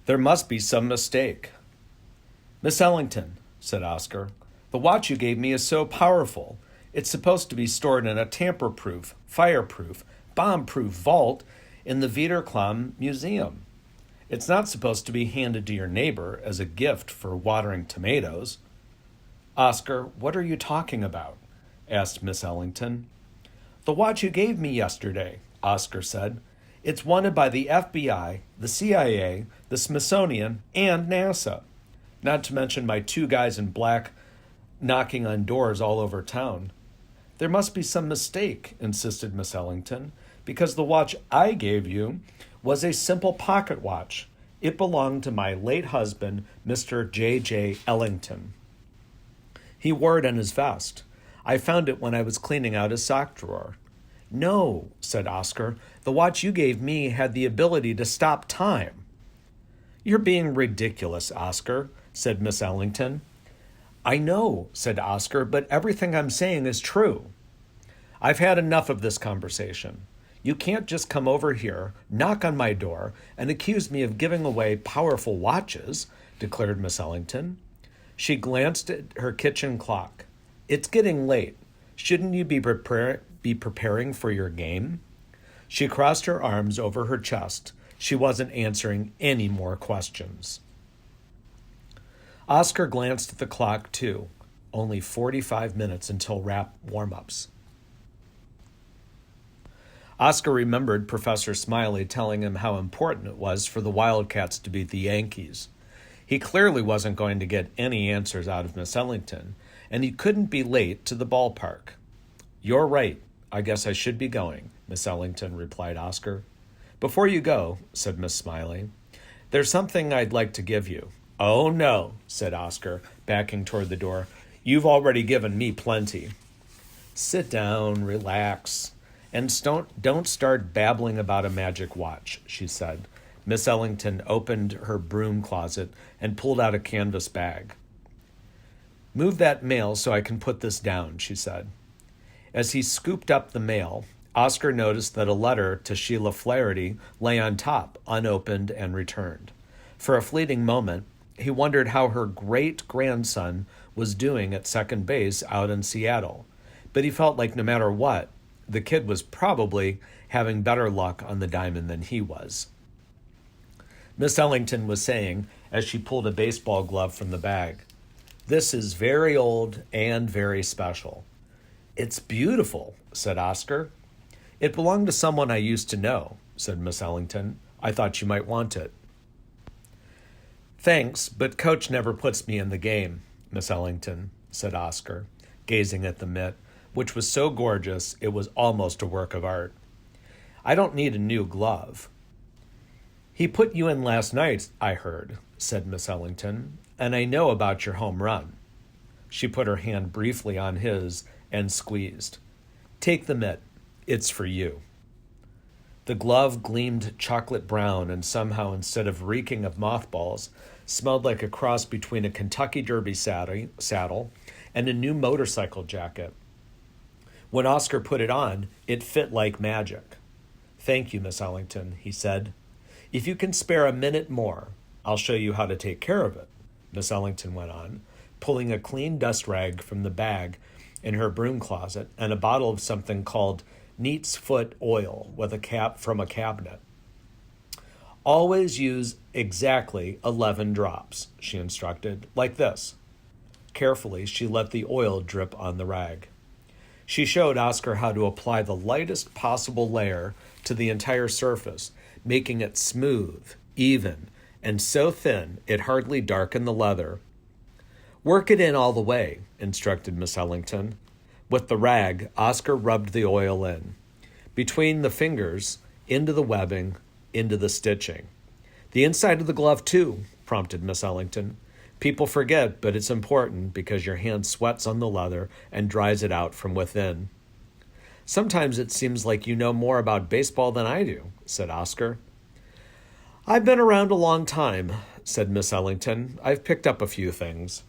There must be some mistake. Miss Ellington, said Oscar, the watch you gave me is so powerful. It's supposed to be stored in a tamper-proof, fireproof, bomb-proof vault in the Wiederklam Museum. It's not supposed to be handed to your neighbor as a gift for watering tomatoes. Oscar, what are you talking about? Asked Miss Ellington. The watch you gave me yesterday, Oscar said. It's wanted by the FBI, the CIA, the Smithsonian, and NASA. Not to mention my 2 guys in black knocking on doors all over town. There must be some mistake, insisted Miss Ellington, because the watch I gave you was a simple pocket watch. It belonged to my late husband, Mr. J.J. Ellington. He wore it in his vest. I found it when I was cleaning out his sock drawer. No, said Oscar, the watch you gave me had the ability to stop time. You're being ridiculous, Oscar, said Miss Ellington. I know, said Oscar, but everything I'm saying is true. I've had enough of this conversation. You can't just come over here, knock on my door, and accuse me of giving away powerful watches, declared Miss Ellington. She glanced at her kitchen clock. It's getting late. Shouldn't you be preparing for your game? She crossed her arms over her chest. She wasn't answering any more questions. Oscar glanced at the clock, too. Only 45 minutes until rap warm-ups. Oscar remembered Professor Smiley telling him how important it was for the Wildcats to beat the Yankees. He clearly wasn't going to get any answers out of Miss Ellington, and he couldn't be late to the ballpark. You're right. I guess I should be going, Miss Ellington replied Oscar. Before you go, said Miss Smiley, there's something I'd like to give you. Oh, no, said Oscar, backing toward the door. You've already given me plenty. Sit down, relax, and don't start babbling about a magic watch, she said. Miss Ellington opened her broom closet and pulled out a canvas bag. Move that mail so I can put this down, she said. As he scooped up the mail, Oscar noticed that a letter to Sheila Flaherty lay on top, unopened and returned. For a fleeting moment, he wondered how her great-grandson was doing at second base out in Seattle, but he felt like no matter what, the kid was probably having better luck on the diamond than he was. Miss Ellington was saying, as she pulled a baseball glove from the bag, "This is very old and very special." "It's beautiful," said Oscar. "It belonged to someone I used to know," said Miss Ellington. "I thought you might want it." "Thanks, but Coach never puts me in the game, Miss Ellington," said Oscar, gazing at the mitt, which was so gorgeous it was almost a work of art. "I don't need a new glove." "He put you in last night, I heard," said Miss Ellington, "and I know about your home run." She put her hand briefly on his and squeezed. "Take the mitt. It's for you." The glove gleamed chocolate brown and somehow, instead of reeking of mothballs, smelled like a cross between a Kentucky Derby saddle and a new motorcycle jacket. When Oscar put it on, it fit like magic. "Thank you, Miss Ellington," he said. "If you can spare a minute more, I'll show you how to take care of it," Miss Ellington went on, pulling a clean dust rag from the bag in her broom closet and a bottle of something called Neat's Foot oil with a cap from a cabinet. "Always use exactly 11 drops, she instructed, like this. Carefully, she let the oil drip on the rag. She showed Oscar how to apply the lightest possible layer to the entire surface, making it smooth, even, and so thin it hardly darkened the leather. "Work it in all the way," instructed Miss Ellington. With the rag, Oscar rubbed the oil in. Between the fingers, into the webbing, into the stitching. "The inside of the glove, too," prompted Miss Ellington. "People forget, but it's important because your hand sweats on the leather and dries it out from within." "Sometimes it seems like you know more about baseball than I do," said Oscar. "I've been around a long time," said Miss Ellington. "I've picked up a few things."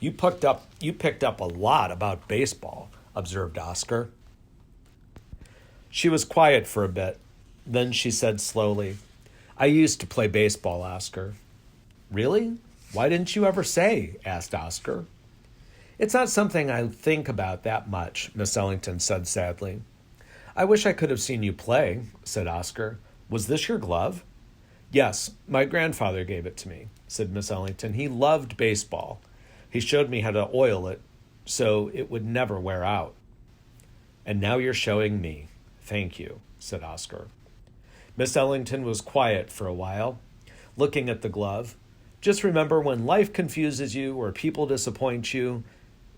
You picked up a lot about baseball," observed Oscar. She was quiet for a bit. Then she said slowly, I used to play baseball, Oscar. Really? Why didn't you ever say? Asked Oscar. It's not something I think about that much, Miss Ellington said sadly. I wish I could have seen you play, said Oscar. Was this your glove? Yes, my grandfather gave it to me, said Miss Ellington. He loved baseball. He showed me how to oil it so it would never wear out. And now you're showing me. Thank you, said Oscar. Miss Ellington was quiet for a while, looking at the glove. Just remember, when life confuses you or people disappoint you,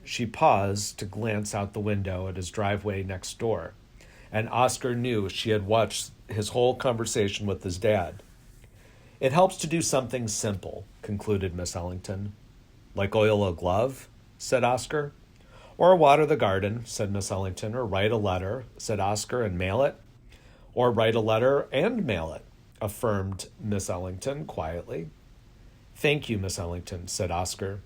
she paused to glance out the window at his driveway next door, and Oscar knew she had watched his whole conversation with his dad. It helps to do something simple, concluded Miss Ellington. Like oil a glove, said Oscar. Or water the garden, said Miss Ellington, or write a letter, said Oscar, and mail it. Or write a letter and mail it, affirmed Miss Ellington quietly. Thank you, Miss Ellington, said Oscar.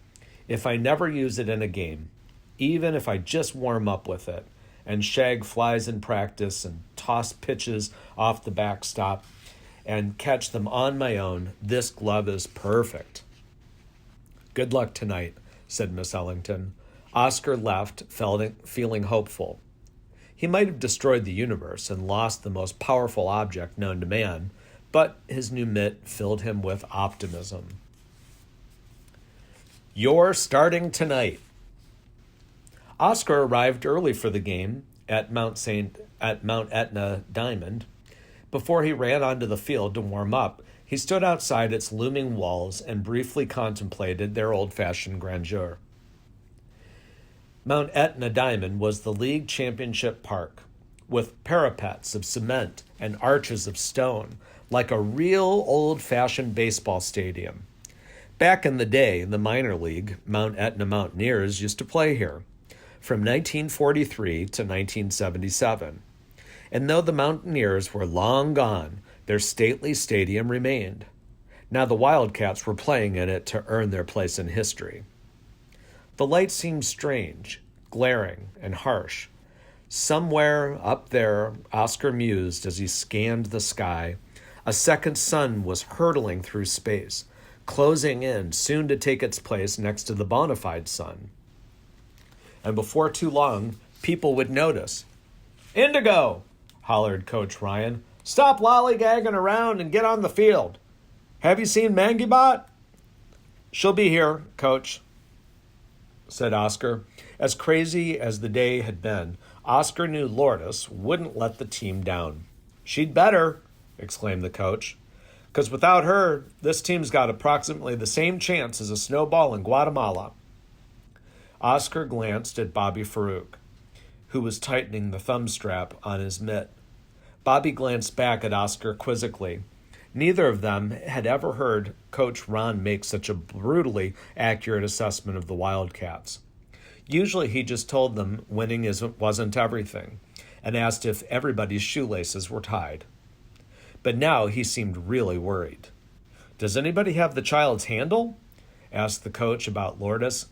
If I never use it in a game, even if I just warm up with it, and shag flies in practice and toss pitches off the backstop and catch them on my own, this glove is perfect. Good luck tonight, said Miss Ellington. Oscar left, feeling hopeful. He might have destroyed the universe and lost the most powerful object known to man, but his new mitt filled him with optimism. You're starting tonight. Oscar arrived early for the game at Mount Etna Diamond. Before he ran onto the field to warm up, he stood outside its looming walls and briefly contemplated their old-fashioned grandeur. Mount Etna Diamond was the league championship park, with parapets of cement and arches of stone, like a real old-fashioned baseball stadium. Back in the day, the minor league, Mount Etna Mountaineers, used to play here from 1943 to 1977. And though the Mountaineers were long gone, their stately stadium remained. Now the Wildcats were playing in it to earn their place in history. The light seemed strange, glaring, and harsh. Somewhere up there, Oscar mused as he scanned the sky. A second sun was hurtling through space, closing in, soon to take its place next to the bona fide sun. And before too long, people would notice. Indigo, hollered Coach Ryan. Stop lollygagging around and get on the field. Have you seen Mangibot? She'll be here, Coach, said Oscar. As crazy as the day had been, Oscar knew Lourdes wouldn't let the team down. She'd better, exclaimed the coach, because without her, this team's got approximately the same chance as a snowball in Guatemala. Oscar glanced at Bobby Farouk, who was tightening the thumb strap on his mitt. Bobby glanced back at Oscar quizzically. Neither of them had ever heard Coach Ron make such a brutally accurate assessment of the Wildcats. Usually he just told them winning wasn't everything, and asked if everybody's shoelaces were tied. But now he seemed really worried. Does anybody have the child's handle? Asked the coach about Lourdes.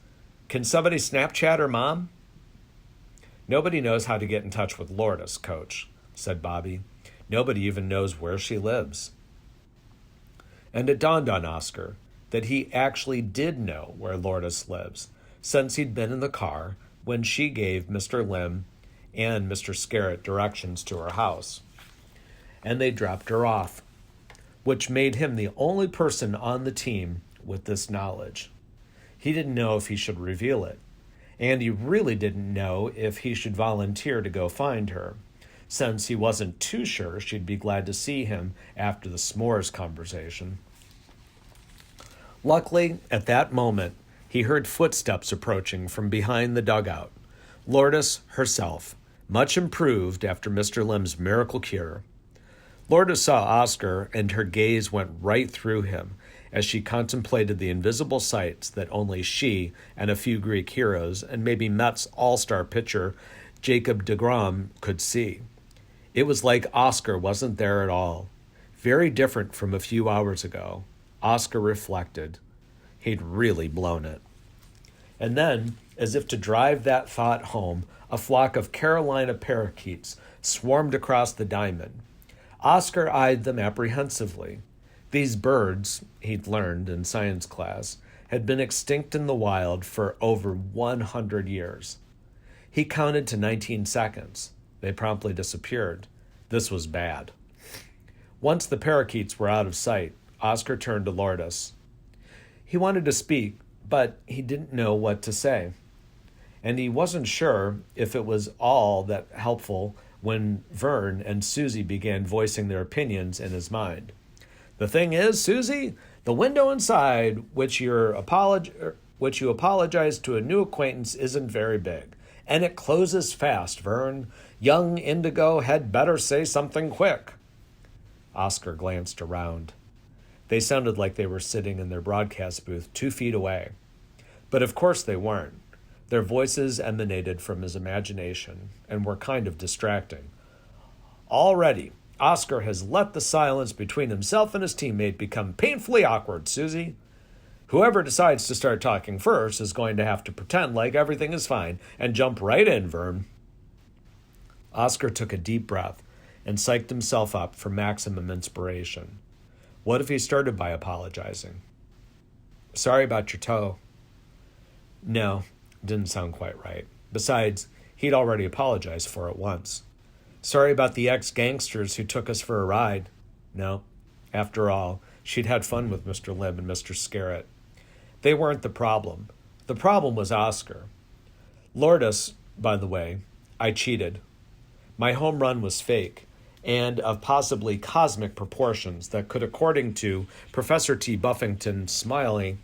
Can somebody Snapchat her mom? Nobody knows how to get in touch with Lourdes, Coach, said Bobby. Nobody even knows where she lives. And it dawned on Oscar that he actually did know where Lourdes lives, since he'd been in the car when she gave Mr. Lim and Mr. Scarrett directions to her house. And they dropped her off, which made him the only person on the team with this knowledge. He didn't know if he should reveal it, and he really didn't know if he should volunteer to go find her, since he wasn't too sure she'd be glad to see him after the s'mores conversation. Luckily, at that moment, he heard footsteps approaching from behind the dugout. Lourdes herself, much improved after Mr. Lim's miracle cure. Lourdes saw Oscar, and her gaze went right through him as she contemplated the invisible sights that only she and a few Greek heroes and maybe Mets all-star pitcher Jacob deGrom could see. It was like Oscar wasn't there at all. Very different from a few hours ago. Oscar reflected. He'd really blown it. And then, as if to drive that thought home, a flock of Carolina parakeets swarmed across the diamond. Oscar eyed them apprehensively. These birds, he'd learned in science class, had been extinct in the wild for over 100 years. He counted to 19 seconds. They promptly disappeared. This was bad. Once the parakeets were out of sight, Oscar turned to Lourdes. He wanted to speak, but he didn't know what to say. And he wasn't sure if it was all that helpful when Vern and Susie began voicing their opinions in his mind. The thing is, Susie, the window inside which you apologize to a new acquaintance isn't very big, and it closes fast, Vern. Young Indigo had better say something quick. Oscar glanced around. They sounded like they were sitting in their broadcast booth 2 feet away. But of course they weren't. Their voices emanated from his imagination and were kind of distracting. Already, Oscar has let the silence between himself and his teammate become painfully awkward, Susie. Whoever decides to start talking first is going to have to pretend like everything is fine and jump right in, Vern. Oscar took a deep breath and psyched himself up for maximum inspiration. What if he started by apologizing? Sorry about your toe. No, didn't sound quite right. Besides, he'd already apologized for it once. Sorry about the ex-gangsters who took us for a ride. No, after all, she'd had fun with Mr. Lim and Mr. Scarrett. They weren't the problem. The problem was Oscar. Lourdes, by the way, I cheated. My home run was fake, and of possibly cosmic proportions that could, according to Professor T. Buffington Smiley,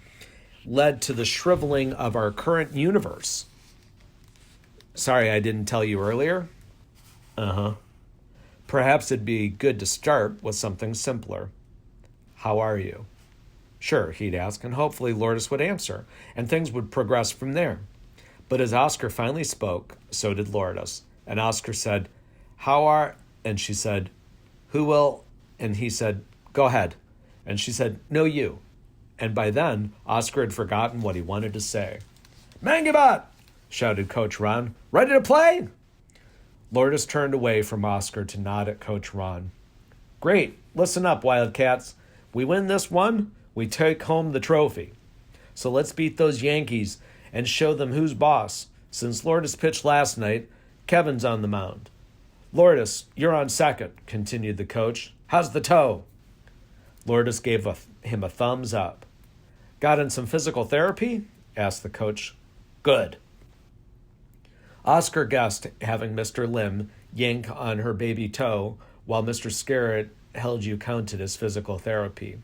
led to the shriveling of our current universe. Sorry I didn't tell you earlier? Uh-huh. Perhaps it'd be good to start with something simpler. How are you? Sure, he'd ask, and hopefully Lourdes would answer, and things would progress from there. But as Oscar finally spoke, so did Lourdes. And Oscar said, How are... And she said, Who will... And he said, Go ahead. And she said, No, you. And by then, Oscar had forgotten what he wanted to say. Mangabat! Shouted Coach Ron. Ready to play? Lourdes turned away from Oscar to nod at Coach Ron. Great. Listen up, Wildcats. We win this one, we take home the trophy. So let's beat those Yankees and show them who's boss. Since Lourdes pitched last night, Kevin's on the mound. Lourdes, you're on second, continued the coach. How's the toe? Lourdes gave him a thumbs up. Got in some physical therapy? Asked the coach. Good. Oscar guessed having Mr. Lim yank on her baby toe while Mr. Scarrett held you counted as physical therapy.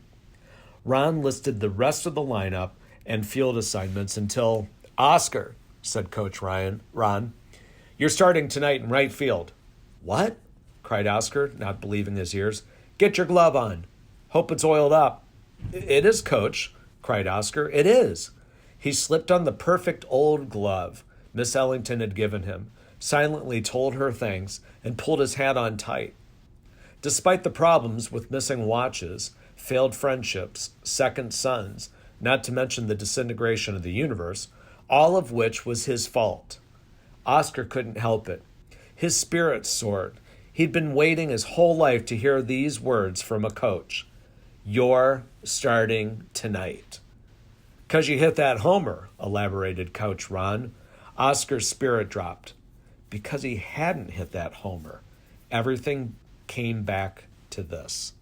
Ron listed the rest of the lineup and field assignments until, Oscar, said Coach Ron, you're starting tonight in right field. What? Cried Oscar, not believing his ears. Get your glove on. Hope it's oiled up. It is, Coach, cried Oscar. It is. He slipped on the perfect old glove Miss Ellington had given him, silently told her thanks, and pulled his hat on tight. Despite the problems with missing watches, failed friendships, second sons, not to mention the disintegration of the universe, all of which was his fault. Oscar couldn't help it. His spirits soared. He'd been waiting his whole life to hear these words from a coach. You're starting tonight. 'Cause you hit that homer, elaborated Coach Ron. Oscar's spirit dropped. Because he hadn't hit that homer. Everything came back to this.